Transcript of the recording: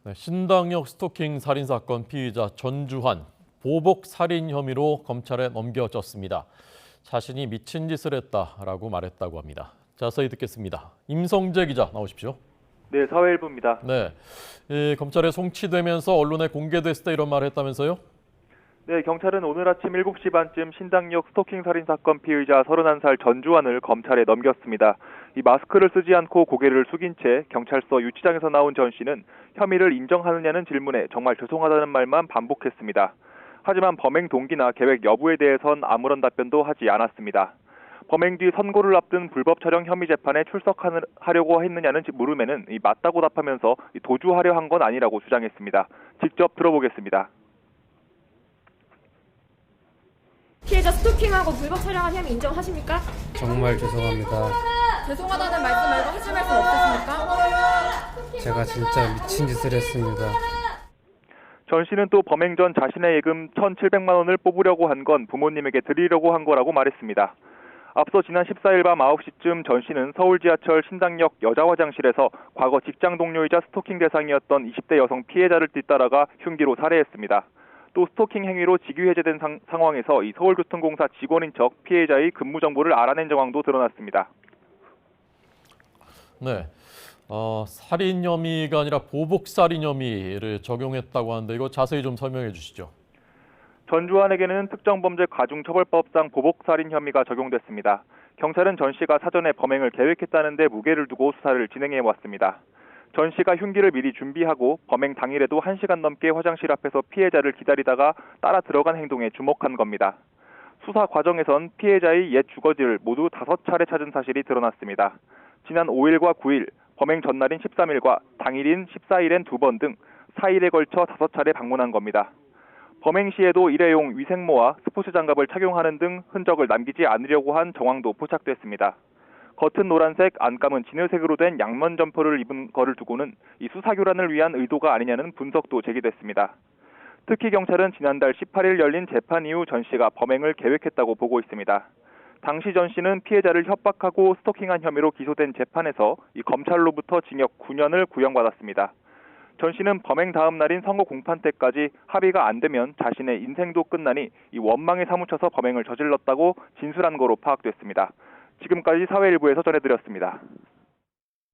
네, 신당역 스토킹 살인 사건 피의자 전주환 보복 살인 혐의로 검찰에 넘겨졌습니다. 자신이 미친 짓을 했다라고 말했다고 합니다. 자세히 듣겠습니다. 임성재 기자 나오십시오. 네, 사회일보입니다. 네, 검찰에 송치되면서 언론에 공개됐을 때 이런 말을 했다면서요? 네, 경찰은 오늘 아침 7시 반쯤 신당역 스토킹 살인 사건 피의자 31살 전주환을 검찰에 넘겼습니다. 이 마스크를 쓰지 않고 고개를 숙인 채 경찰서 유치장에서 나온 전 씨는 혐의를 인정하느냐는 질문에 정말 죄송하다는 말만 반복했습니다. 하지만 범행 동기나 계획 여부에 대해선 아무런 답변도 하지 않았습니다. 범행 뒤 선고를 앞둔 불법 촬영 혐의 재판에 출석하려고 했느냐는 물음에는 맞다고 답하면서 도주하려 한 건 아니라고 주장했습니다. 직접 들어보겠습니다. 피해자 스토킹하고 불법 촬영한 혐의 인정하십니까? 정말 죄송합니다. 죄송하다는 말씀 말고 하실 말씀 없으십니까? 제가 진짜 미친 짓을 했습니다. 전 씨는 또 범행 전 자신의 예금 1,700만 원을 뽑으려고 한 건 부모님에게 드리려고 한 거라고 말했습니다. 앞서 지난 14일 밤 9시쯤 전 씨는 서울 지하철 신당역 여자 화장실에서 과거 직장 동료이자 스토킹 대상이었던 20대 여성 피해자를 뒤따라가 흉기로 살해했습니다. 또 스토킹 행위로 직위해제된 상황에서 이 서울교통공사 직원인 척 피해자의 근무 정보를 알아낸 정황도 드러났습니다. 네, 살인 혐의가 아니라 보복 살인 혐의를 적용했다고 하는데 이거 자세히 좀 설명해 주시죠. 전주환에게는 특정범죄 가중처벌법상 보복살인 혐의가 적용됐습니다. 경찰은 전 씨가 사전에 범행을 계획했다는 데 무게를 두고 수사를 진행해 왔습니다. 전 씨가 흉기를 미리 준비하고 범행 당일에도 1시간 넘게 화장실 앞에서 피해자를 기다리다가 따라 들어간 행동에 주목한 겁니다. 수사 과정에선 피해자의 옛 주거지를 모두 5차례 찾은 사실이 드러났습니다. 지난 5일과 9일, 범행 전날인 13일과 당일인 14일엔 2번 등 4일에 걸쳐 5차례 방문한 겁니다. 범행 시에도 일회용 위생모와 스포츠 장갑을 착용하는 등 흔적을 남기지 않으려고 한 정황도 포착됐습니다. 겉은 노란색, 안감은 진회색으로 된 양면 점퍼를 입은 거를 두고는 이 수사교란을 위한 의도가 아니냐는 분석도 제기됐습니다. 특히 경찰은 지난달 18일 열린 재판 이후 전 씨가 범행을 계획했다고 보고 있습니다. 당시 전 씨는 피해자를 협박하고 스토킹한 혐의로 기소된 재판에서 이 검찰로부터 징역 9년을 구형받았습니다. 전 씨는 범행 다음 날인 선고 공판 때까지 합의가 안 되면 자신의 인생도 끝나니 이 원망에 사무쳐서 범행을 저질렀다고 진술한 거로 파악됐습니다. 지금까지 사회일보에서 전해드렸습니다.